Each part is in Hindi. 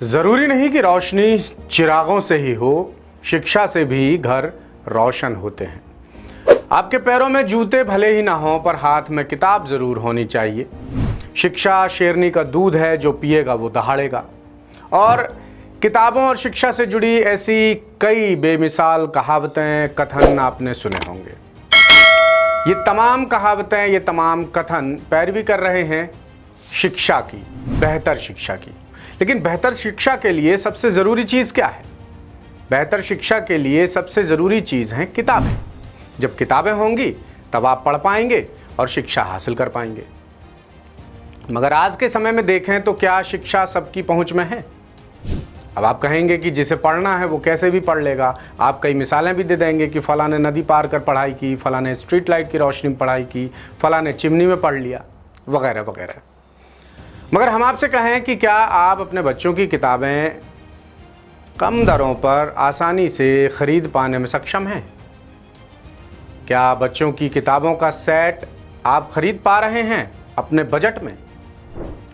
जरूरी नहीं कि रोशनी चिरागों से ही हो, शिक्षा से भी घर रोशन होते हैं। आपके पैरों में जूते भले ही ना हों, पर हाथ में किताब जरूर होनी चाहिए। शिक्षा शेरनी का दूध है, जो पिएगा वो दहाड़ेगा। और किताबों और शिक्षा से जुड़ी ऐसी कई बेमिसाल कहावतें, कथन आपने सुने होंगे। ये तमाम कहावतें, ये तमाम कथन पैरवी कर रहे हैं शिक्षा की, बेहतर शिक्षा की। लेकिन बेहतर शिक्षा के लिए सबसे ज़रूरी चीज़ क्या है? बेहतर शिक्षा के लिए सबसे ज़रूरी चीज़ है किताबें। जब किताबें होंगी तब आप पढ़ पाएंगे और शिक्षा हासिल कर पाएंगे। मगर आज के समय में देखें तो क्या शिक्षा सबकी पहुंच में है? अब आप कहेंगे कि जिसे पढ़ना है वो कैसे भी पढ़ लेगा। आप कई मिसालें भी दे देंगे कि फ़लाँ ने नदी पार कर पढ़ाई की, फ़लाँ ने स्ट्रीट लाइट की रोशनी में पढ़ाई की, फ़लाँ ने चिमनी में पढ़ लिया, वगैरह वगैरह। मगर हम आपसे कहें कि क्या आप अपने बच्चों की किताबें कम दरों पर आसानी से ख़रीद पाने में सक्षम हैं? क्या बच्चों की किताबों का सेट आप ख़रीद पा रहे हैं अपने बजट में?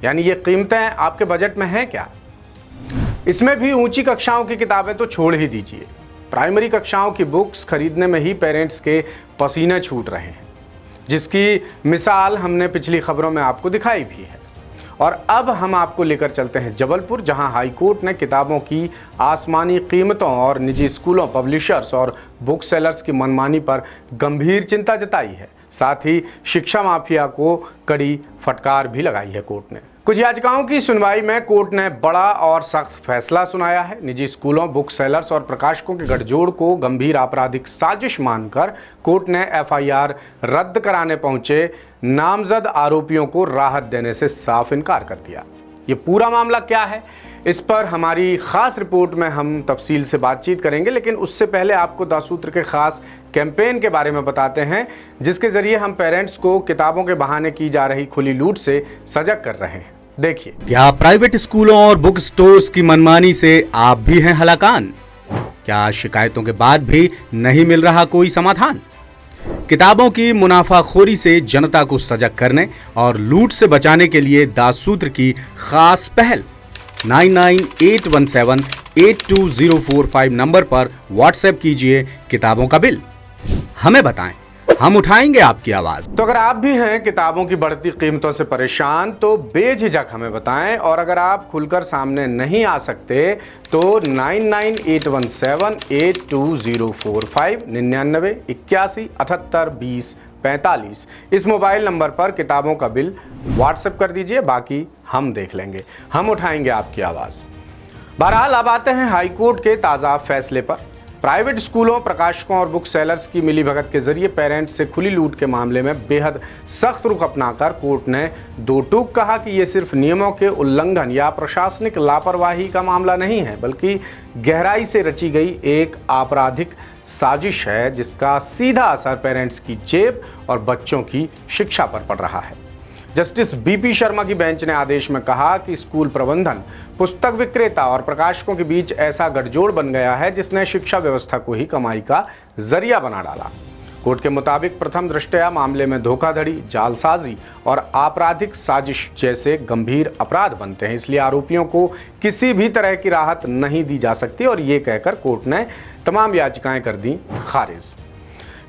यानी ये कीमतें आपके बजट में हैं क्या? इसमें भी ऊंची कक्षाओं की किताबें तो छोड़ ही दीजिए। प्राइमरी कक्षाओं की बुक्स खरीदने में ही पेरेंट्स के पसीने छूट रहे हैं, जिसकी मिसाल हमने पिछली खबरों में आपको दिखाई भी है। और अब हम आपको लेकर चलते हैं जबलपुर, जहां हाई कोर्ट ने किताबों की आसमानी कीमतों और निजी स्कूलों, पब्लिशर्स और बुक सेलर्स की मनमानी पर गंभीर चिंता जताई है। साथ ही शिक्षा माफिया को कड़ी फटकार भी लगाई है कोर्ट ने। कुछ याचिकाओं की सुनवाई में कोर्ट ने बड़ा और सख्त फैसला सुनाया है। निजी स्कूलों, बुक सेलर्स और प्रकाशकों के गठजोड़ को गंभीर आपराधिक साजिश मानकर कोर्ट ने एफआईआर रद्द कराने पहुंचे नामजद आरोपियों को राहत देने से साफ इनकार कर दिया। ये पूरा मामला क्या है, इस पर हमारी खास रिपोर्ट में हम तफसील से बातचीत करेंगे। लेकिन उससे पहले आपको दासूत्र के खास कैंपेन के बारे में बताते हैं, जिसके जरिए हम पेरेंट्स को किताबों के बहाने की जा रही खुली लूट से सजग कर रहे हैं। देखिए, क्या प्राइवेट स्कूलों और बुक स्टोर्स की मनमानी से आप भी हैं हलाकान? क्या शिकायतों के बाद भी नहीं मिल रहा कोई समाधान? किताबों की मुनाफाखोरी से जनता को सजग करने और लूट से बचाने के लिए दासूत्र की खास पहल 9981782045 नंबर पर व्हाट्सएप कीजिए किताबों का बिल। हमें बताएं, हम उठाएंगे आपकी आवाज। तो अगर आप भी हैं किताबों की बढ़ती कीमतों से परेशान, तो बेझिझक हमें बताएं। और अगर आप खुलकर सामने नहीं आ सकते तो 9981782045 9981782045 इस मोबाइल नंबर पर किताबों का बिल व्हाट्सएप कर दीजिए। बाकी हम देख लेंगे, हम उठाएंगे आपकी आवाज़। बहरहाल अब आते हैं हाई कोर्ट के ताज़ा फैसले पर। प्राइवेट स्कूलों, प्रकाशकों और बुक सेलर्स की मिलीभगत के जरिए पेरेंट्स से खुली लूट के मामले में बेहद सख्त रुख अपनाकर कोर्ट ने दो टूक कहा कि ये सिर्फ नियमों के उल्लंघन या प्रशासनिक लापरवाही का मामला नहीं है, बल्कि गहराई से रची गई एक आपराधिक साजिश है, जिसका सीधा असर पेरेंट्स की जेब और बच्चों की शिक्षा पर पड़ रहा है। जस्टिस बीपी शर्मा की बेंच ने आदेश में कहा कि स्कूल प्रबंधन, पुस्तक विक्रेता और प्रकाशकों के बीच ऐसा गठजोड़ बन गया है जिसने शिक्षा व्यवस्था को ही कमाई का जरिया बना डाला। कोर्ट के मुताबिक प्रथम दृष्टया मामले में धोखाधड़ी, जालसाजी और आपराधिक साजिश जैसे गंभीर अपराध बनते हैं, इसलिए आरोपियों को किसी भी तरह की राहत नहीं दी जा सकती। और ये कहकर कोर्ट ने तमाम याचिकाएं कर दी खारिज।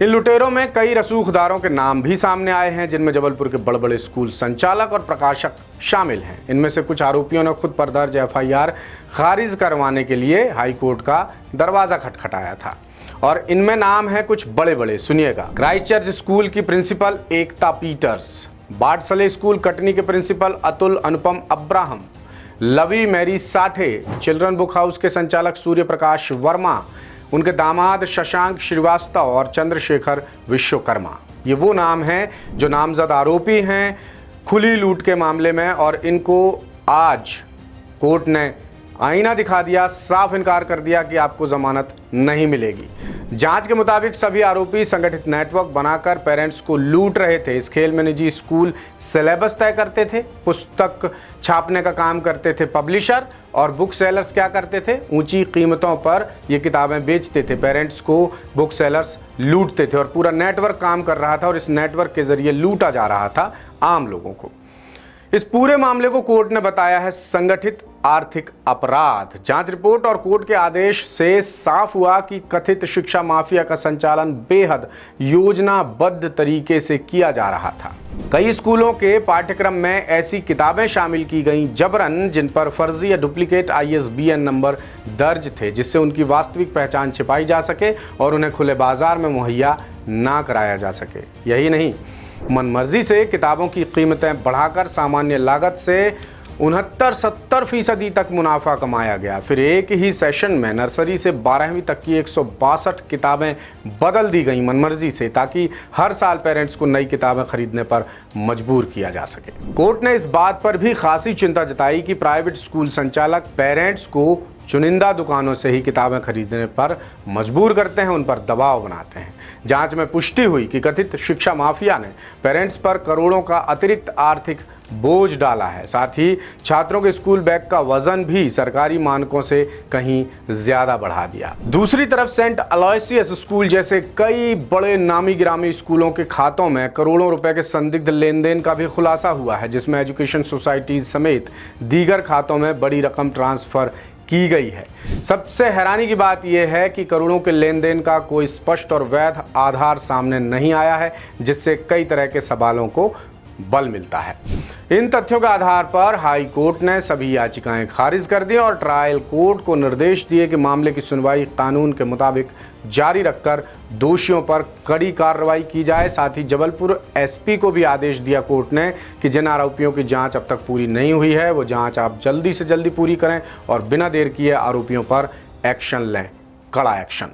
इन लुटेरों में कई रसूखदारों के नाम भी सामने आए हैं, जिनमें जबलपुर के बड़े बड़े स्कूल संचालक और प्रकाशक शामिल हैं। इनमें से कुछ आरोपियों ने खुद पर दर्ज एफआईआर खारिज करवाने के लिए हाई कोर्ट का दरवाज़ा खटखटाया था। और इनमें नाम है कुछ बड़े बड़े, सुनिएगा। क्राइस्टचर्च स्कूल की principal Ekta Peters, Batsley school Katni के प्रिंसिपल अतुल अनुपम अब्राहम, लवी Mary Sathe, children book house के संचालक सूर्य प्रकाश वर्मा, उनके दामाद शशांक श्रीवास्तव और चंद्रशेखर विश्वकर्मा। ये वो नाम हैं जो नामजद आरोपी हैं खुली लूट के मामले में। और इनको आज कोर्ट ने आईना दिखा दिया, साफ इनकार कर दिया कि आपको जमानत नहीं मिलेगी। जांच के मुताबिक सभी आरोपी संगठित नेटवर्क बनाकर पेरेंट्स को लूट रहे थे। इस खेल में निजी स्कूल सिलेबस तय करते थे, पुस्तक छापने का काम करते थे पब्लिशर, और बुक सेलर्स क्या करते थे, ऊंची कीमतों पर ये किताबें बेचते थे। पेरेंट्स को बुक सेलर्स लूटते थे और पूरा नेटवर्क काम कर रहा था और इस नेटवर्क के जरिए लूटा जा रहा था आम लोगों को। इस पूरे मामले को कोर्ट ने बताया है संगठित आर्थिक अपराध। जांच रिपोर्ट और कोर्ट के आदेश से साफ हुआ कि कथित शिक्षा माफिया का संचालन बेहद योजनाबद्ध तरीके से किया जा रहा था। कई स्कूलों के पाठ्यक्रम में ऐसी किताबें शामिल की गईं जबरन जिन पर फर्जी या डुप्लीकेट ISBN नंबर दर्ज थे, जिससे उनकी वास्तविक पहचान छिपाई जा सके और उन्हें खुले बाजार में मुहैया ना कराया जा सके। यही नहीं, मनमर्जी से किताबों की कीमतें बढ़ाकर सामान्य लागत से 69-70% तक मुनाफा कमाया गया। फिर एक ही सेशन में नर्सरी से 12वीं तक की 162 किताबें बदल दी गई मनमर्जी से, ताकि हर साल पेरेंट्स को नई किताबें खरीदने पर मजबूर किया जा सके। कोर्ट ने इस बात पर भी खासी चिंता जताई कि प्राइवेट स्कूल संचालक पेरेंट्स को चुनिंदा दुकानों से ही किताबें खरीदने पर मजबूर करते हैं, उन पर दबाव बनाते हैं। जांच में पुष्टि हुई कि कथित शिक्षा माफिया ने पेरेंट्स पर करोड़ों का अतिरिक्त आर्थिक बोझ डाला है। साथ ही छात्रों के स्कूल बैग का वजन भी सरकारी मानकों से कहीं ज्यादा बढ़ा दिया। दूसरी तरफ सेंट अलोयसियस स्कूल जैसे कई बड़े नामी गिरामी स्कूलों के खातों में करोड़ों रुपए के संदिग्ध लेन देन का भी खुलासा हुआ है, जिसमें एजुकेशन सोसाइटीज समेत दीगर खातों में बड़ी रकम ट्रांसफर की गई है। सबसे हैरानी की बात यह है कि करोड़ों के लेन देन का कोई स्पष्ट और वैध आधार सामने नहीं आया है, जिससे कई तरह के सवालों को बल मिलता है। इन तथ्यों के आधार पर हाई कोर्ट ने सभी याचिकाएं खारिज कर दी और ट्रायल कोर्ट को निर्देश दिए कि मामले की सुनवाई कानून के मुताबिक जारी रखकर दोषियों पर कड़ी कार्रवाई की जाए। साथ ही जबलपुर SP को भी आदेश दिया कोर्ट ने कि जिन आरोपियों की जांच अब तक पूरी नहीं हुई है, वो जांच आप जल्दी से जल्दी पूरी करें और बिना देर किए आरोपियों पर एक्शन लें, कड़ा एक्शन।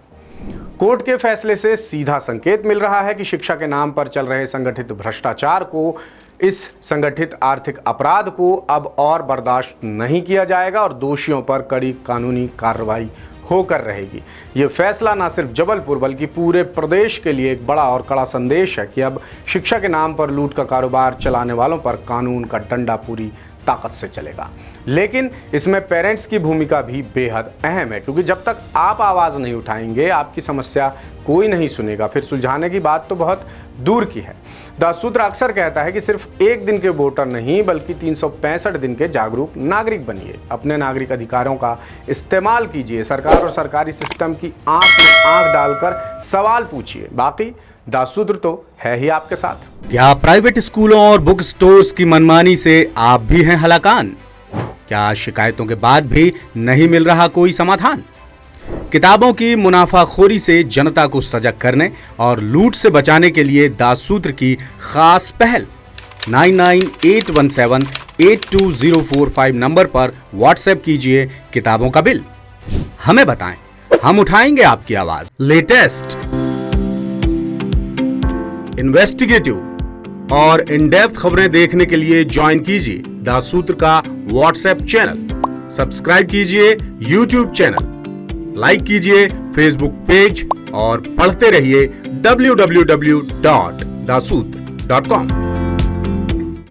कोर्ट के फैसले से सीधा संकेत मिल रहा है कि शिक्षा के नाम पर चल रहे संगठित भ्रष्टाचार को, इस संगठित आर्थिक अपराध को अब और बर्दाश्त नहीं किया जाएगा और दोषियों पर कड़ी कानूनी कार्रवाई होकर रहेगी। ये फैसला न सिर्फ जबलपुर बल्कि पूरे प्रदेश के लिए एक बड़ा और कड़ा संदेश है कि अब शिक्षा के नाम पर लूट का कारोबार चलाने वालों पर कानून का डंडा पूरी ताकत से चलेगा। लेकिन इसमें पेरेंट्स की भूमिका भी बेहद अहम है, क्योंकि जब तक आप आवाज़ नहीं उठाएंगे आपकी समस्या कोई नहीं सुनेगा। फिर सुलझाने की बात तो बहुत दूर की है। दासूत्र अक्सर कहता है कि सिर्फ एक दिन के वोटर नहीं बल्कि 365 दिन के जागरूक नागरिक बनिए। अपने नागरिक अधिकारों का इस्तेमाल कीजिए। सरकार और सरकारी सिस्टम की आंख में आंख डालकर सवाल पूछिए। बाकी दासूत्र तो है ही आपके साथ। क्या प्राइवेट स्कूलों और बुक स्टोर्स की मनमानी से आप भी हैं हलाकान? क्या शिकायतों के बाद भी नहीं मिल रहा कोई समाधान? किताबों की मुनाफाखोरी से जनता को सजग करने और लूट से बचाने के लिए दासूत्र की खास पहल 9981782045 नंबर पर व्हाट्सएप कीजिए किताबों का बिल। हमें बताएं, हम उठाएंगे आपकी आवाज। लेटेस्ट, इन्वेस्टिगेटिव और इन डेप्थ खबरें देखने के लिए ज्वाइन कीजिए दासूत्र का व्हाट्सएप चैनल, सब्सक्राइब कीजिए YouTube चैनल, लाइक कीजिए Facebook पेज और पढ़ते रहिए www.dasutra.com।